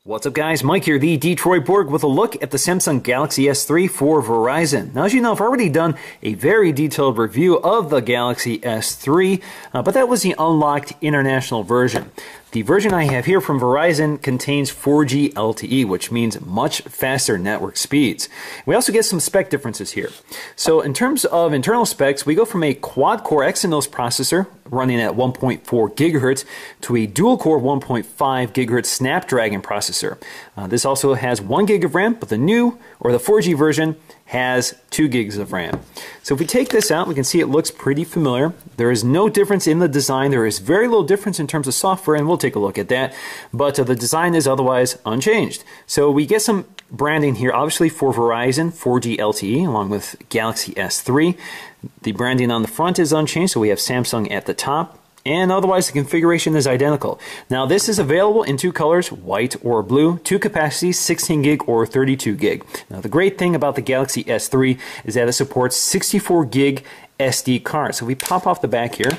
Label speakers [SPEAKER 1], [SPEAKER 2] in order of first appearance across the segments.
[SPEAKER 1] What's up guys, Mike here, the Detroit Borg, with a look at the Samsung Galaxy S3 for Verizon. Now as you know, I've already done a very detailed review of the Galaxy S3, but that was the unlocked international version. The version I have here from Verizon contains 4G LTE, which means much faster network speeds. We also get some spec differences here. So in terms of internal specs, we go from a quad-core Exynos processor running at 1.4 gigahertz to a dual-core 1.5 gigahertz Snapdragon processor. This also has 1 gig of RAM, but the 4G version has 2 gigs of RAM. So if we take this out, we can see it looks pretty familiar. There is no difference in the design. There is very little difference in terms of software, and we'll take a look at that. But the design is otherwise unchanged. So we get some branding here, obviously for Verizon, 4G LTE, along with Galaxy S3. The branding on the front is unchanged, so we have Samsung at the top. And otherwise the configuration is identical. Now this is available in two colors, white or blue, two capacities, 16 gig or 32 gig. Now the great thing about the Galaxy S3 is that it supports 64 gig SD cards. So we pop off the back here,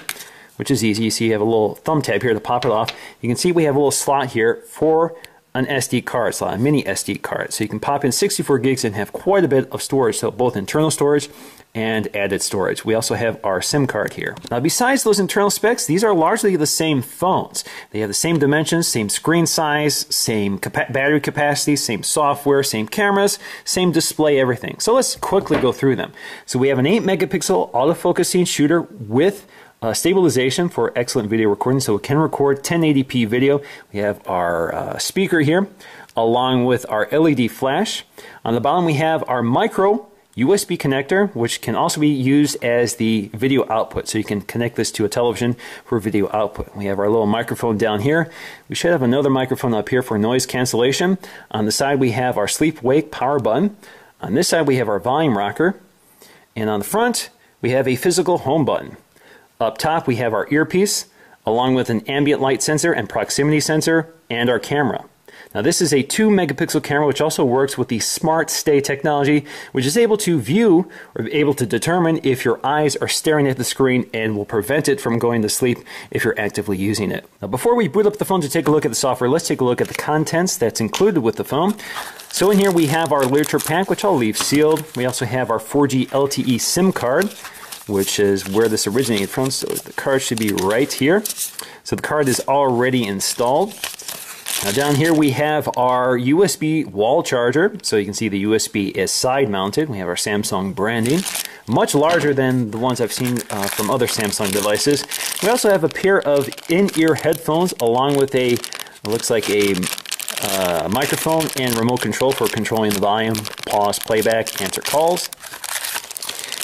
[SPEAKER 1] which is easy. You see you have a little thumb tab here to pop it off. You can see we have a little slot here for an SD card slot, a mini SD card. So you can pop in 64 gigs and have quite a bit of storage, so both internal storage and added storage. We also have our SIM card here. Now besides those internal specs, these are largely the same phones. They have the same dimensions, same screen size, same battery capacity, same software, same cameras, same display, everything. So let's quickly go through them. So we have an 8 megapixel autofocusing shooter with stabilization for excellent video recording, so it can record 1080p video. We have our speaker here, along with our LED flash. On the bottom we have our micro USB connector, which can also be used as the video output, so you can connect this to a television for video output. We have our little microphone down here. We should have another microphone up here for noise cancellation. On the side we have our sleep-wake power button. On this side we have our volume rocker. And on the front we have a physical home button. Up top we have our earpiece, along with an ambient light sensor and proximity sensor, and our camera. Now this is a 2 megapixel camera, which also works with the Smart Stay technology, which is able to view or able to determine if your eyes are staring at the screen and will prevent it from going to sleep if you're actively using it. Now before we boot up the phone to take a look at the software, let's take a look at the contents that's included with the phone. So in here we have our literature pack, which I'll leave sealed. We also have our 4G LTE SIM card, which is where this originated from, so the card should be right here. So the card is already installed. Now down here we have our USB wall charger, so you can see the USB is side mounted. We have our Samsung branding, much larger than the ones I've seen from other Samsung devices. We also have a pair of in-ear headphones, along with a, looks like a microphone and remote control for controlling the volume, pause, playback, answer calls.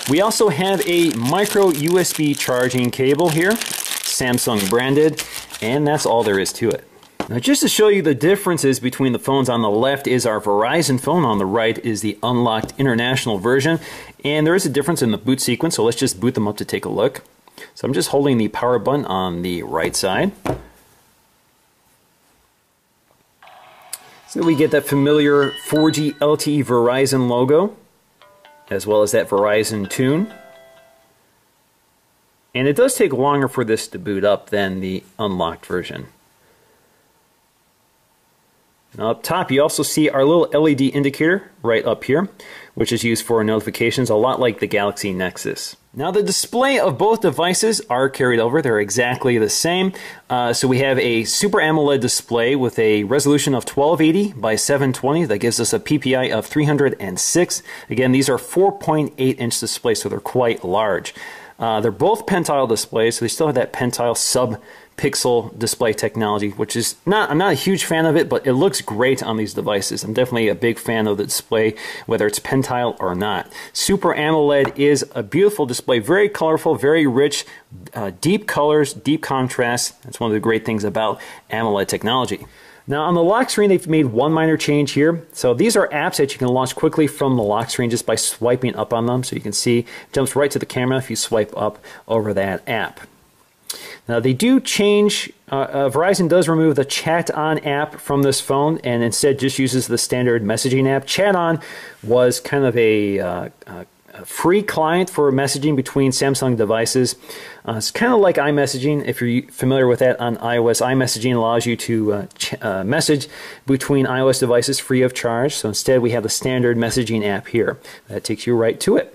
[SPEAKER 1] We also have a micro USB charging cable here, Samsung branded, and that's all there is to it. Now just to show you the differences between the phones, on the left is our Verizon phone, on the right is the unlocked international version, and there is a difference in the boot sequence, so let's just boot them up to take a look. So I'm just holding the power button on the right side. So we get that familiar 4G LTE Verizon logo, as well as that Verizon tune. And it does take longer for this to boot up than the unlocked version. Now up top you also see our little LED indicator right up here, which is used for notifications, a lot like the Galaxy Nexus. Now the display of both devices are carried over. They're exactly the same. So we have a Super AMOLED display with a resolution of 1280 by 720. That gives us a PPI of 306. Again, these are 4.8-inch displays, so they're quite large. They're both pentile displays, so they still have that pentile sub-pixel display technology, which is I'm not a huge fan of it, but it looks great on these devices. I'm definitely a big fan of the display, whether it's pentile or not. Super AMOLED is a beautiful display, very colorful, very rich, deep colors, deep contrast. That's one of the great things about AMOLED technology. Now on the lock screen, they've made one minor change here. So these are apps that you can launch quickly from the lock screen just by swiping up on them. So you can see it jumps right to the camera if you swipe up over that app. Now they do change, Verizon does remove the Chat On app from this phone and instead just uses the standard messaging app. Chat On was kind of a free client for messaging between Samsung devices. It's kind of like iMessaging. If you're familiar with that on iOS, iMessaging allows you to message between iOS devices free of charge. So instead, we have the standard messaging app here. That takes you right to it.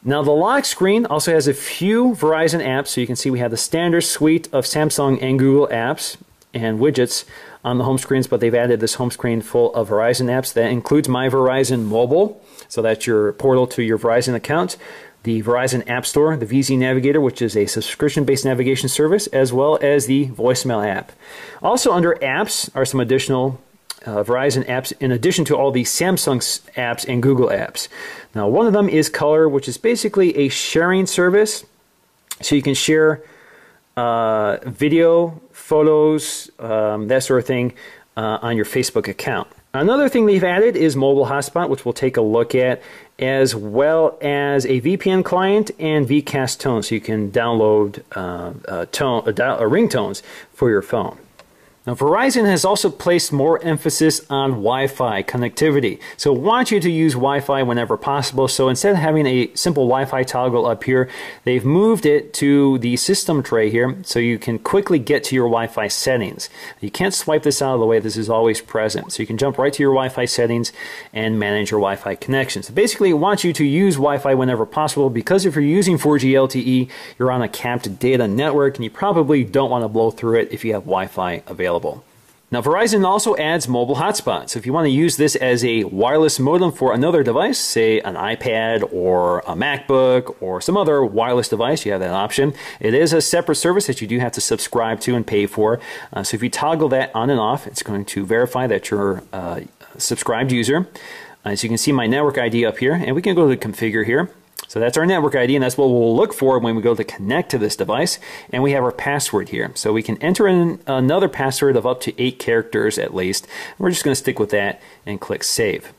[SPEAKER 1] Now the lock screen also has a few Verizon apps, so you can see we have the standard suite of Samsung and Google apps and widgets on the home screens, but they've added this home screen full of Verizon apps. That includes My Verizon Mobile, so that's your portal to your Verizon account, the Verizon App Store, the VZ Navigator, which is a subscription-based navigation service, as well as the voicemail app. Also under apps are some additional Verizon apps in addition to all the Samsung apps and Google apps. Now one of them is Color, which is basically a sharing service, so you can share video, photos, that sort of thing on your Facebook account. Another thing they've added is Mobile Hotspot, which we'll take a look at, as well as a VPN client and VCast tone, so you can download ringtones for your phone. Now, Verizon has also placed more emphasis on Wi-Fi connectivity. So it wants you to use Wi-Fi whenever possible. So instead of having a simple Wi-Fi toggle up here, they've moved it to the system tray here so you can quickly get to your Wi-Fi settings. You can't swipe this out of the way. This is always present. So you can jump right to your Wi-Fi settings and manage your Wi-Fi connection. So basically, it wants you to use Wi-Fi whenever possible because if you're using 4G LTE, you're on a capped data network and you probably don't want to blow through it if you have Wi-Fi available. Now Verizon also adds mobile hotspots. So if you want to use this as a wireless modem for another device, say an iPad or a MacBook or some other wireless device, you have that option. It is a separate service that you do have to subscribe to and pay for. So if you toggle that on and off, it's going to verify that you're a subscribed user. As you can see my network ID up here, and we can go to configure here. So that's our network ID, and that's what we'll look for when we go to connect to this device. And we have our password here. So we can enter in another password of up to 8 characters at least. We're just going to stick with that and click Save.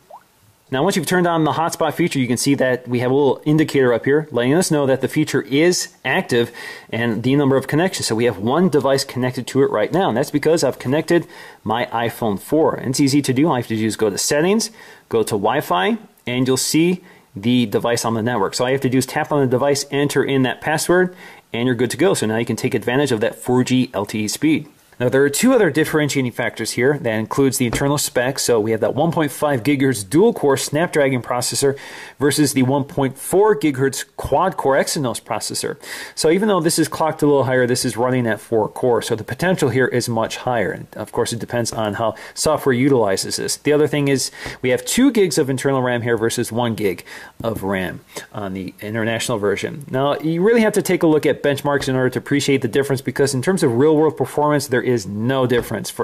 [SPEAKER 1] Now once you've turned on the hotspot feature, you can see that we have a little indicator up here letting us know that the feature is active and the number of connections. So we have one device connected to it right now, and that's because I've connected my iPhone 4. And it's easy to do. All I have to do is go to Settings, go to Wi-Fi, and you'll see the device on the network. So all you have to do is tap on the device, enter in that password, and you're good to go. So now you can take advantage of that 4G LTE speed. Now there are two other differentiating factors here. That includes the internal specs. So we have that 1.5 gigahertz dual-core Snapdragon processor versus the 1.4 gigahertz quad-core Exynos processor. So even though this is clocked a little higher, this is running at 4 cores. So the potential here is much higher. And of course, it depends on how software utilizes this. The other thing is we have 2 gigs of internal RAM here versus 1 gig of RAM on the international version. Now you really have to take a look at benchmarks in order to appreciate the difference, because in terms of real-world performance, there is no difference.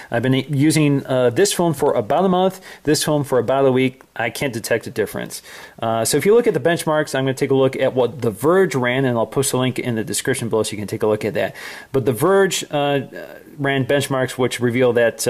[SPEAKER 1] I've been using this phone for about a month, this phone for about a week. I can't detect a difference. So if you look at the benchmarks, I'm going to take a look at what The Verge ran, and I'll post a link in the description below so you can take a look at that. But The Verge ran benchmarks which reveal that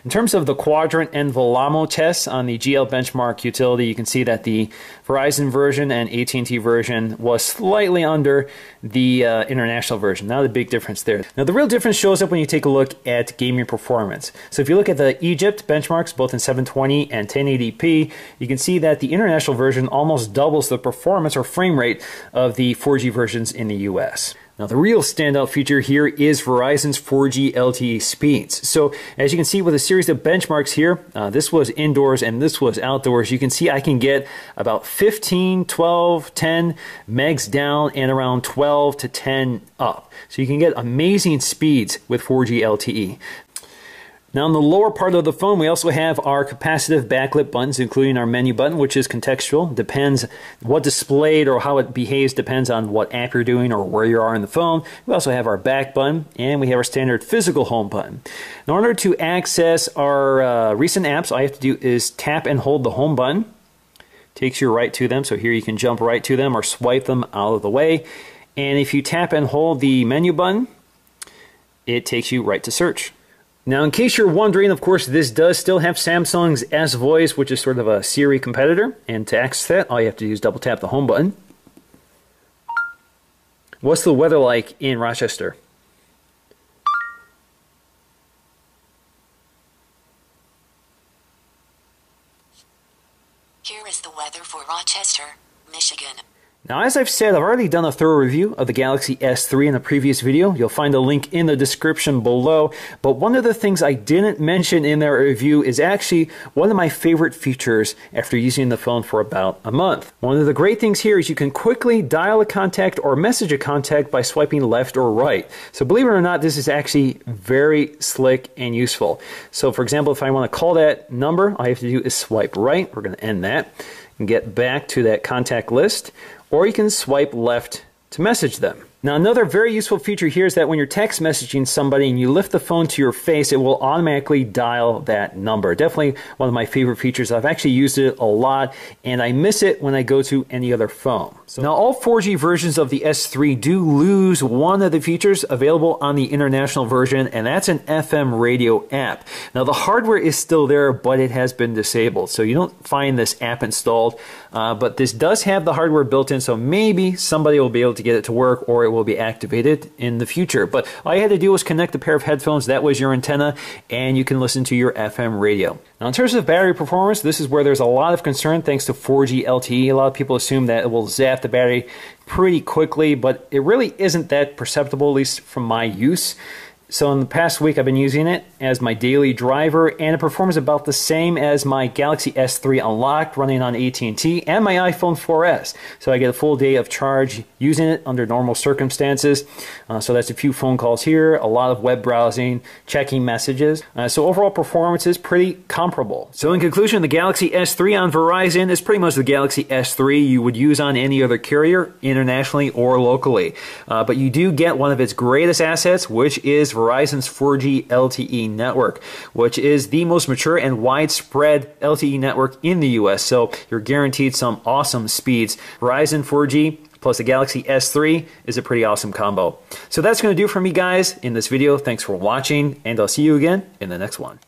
[SPEAKER 1] in terms of the quadrant and Velamo tests on the GL benchmark utility, you can see that the Verizon version and AT&T version was slightly under the international version. Not a big difference there. Now the real difference shows up when you take a look at gaming performance. So if you look at the Egypt benchmarks, both in 720 and 1080p, you can see that the international version almost doubles the performance or frame rate of the 4G versions in the US. Now the real standout feature here is Verizon's 4G LTE speeds. So as you can see with a series of benchmarks here, this was indoors and this was outdoors. You can see I can get about 15, 12, 10 megs down and around 12 to 10 up. So you can get amazing speeds with 4G LTE. Now in the lower part of the phone, we also have our capacitive backlit buttons, including our menu button, which is contextual. Depends what displayed or how it behaves depends on what app you're doing or where you are in the phone. We also have our back button, and we have our standard physical home button. In order to access our recent apps, all you have to do is tap and hold the home button. Takes you right to them, so here you can jump right to them or swipe them out of the way. And if you tap and hold the menu button, it takes you right to search. Now, in case you're wondering, of course, this does still have Samsung's S Voice, which is sort of a Siri competitor. And to access that, all you have to do is double tap the home button. What's the weather like in Rochester?
[SPEAKER 2] Here is the weather for Rochester, Michigan.
[SPEAKER 1] Now, as I've said, I've already done a thorough review of the Galaxy S3 in a previous video. You'll find a link in the description below. But one of the things I didn't mention in that review is actually one of my favorite features after using the phone for about a month. One of the great things here is you can quickly dial a contact or message a contact by swiping left or right. So believe it or not, this is actually very slick and useful. So for example, if I want to call that number, all I have to do is swipe right. We're going to end that and get back to that contact list. Or you can swipe left to message them. Now, another very useful feature here is that when you're text messaging somebody and you lift the phone to your face, it will automatically dial that number. Definitely one of my favorite features. I've actually used it a lot, and I miss it when I go to any other phone. So now, all 4G versions of the S3 do lose one of the features available on the international version, and that's an FM radio app. Now, the hardware is still there, but it has been disabled. So you don't find this app installed, but this does have the hardware built in, so maybe somebody will be able to get it to work, or it will be activated in the future. But all you had to do was connect a pair of headphones. That was your antenna, and you can listen to your FM radio. Now, in terms of battery performance, this is where there's a lot of concern thanks to 4G LTE. A lot of people assume that it will zap the battery pretty quickly, but it really isn't that perceptible, at least from my use. So in the past week, I've been using it as my daily driver, and it performs about the same as my Galaxy S3 Unlocked running on AT&T and my iPhone 4S. So I get a full day of charge using it under normal circumstances. So that's a few phone calls here, a lot of web browsing, checking messages. So overall performance is pretty comparable. So in conclusion, the Galaxy S3 on Verizon is pretty much the Galaxy S3 you would use on any other carrier, internationally or locally. But you do get one of its greatest assets, which is Verizon's 4G LTE network, which is the most mature and widespread LTE network in the US. So you're guaranteed some awesome speeds. Verizon 4G plus the Galaxy S3 is a pretty awesome combo. So that's going to do it for me, guys, in this video. Thanks for watching, and I'll see you again in the next one.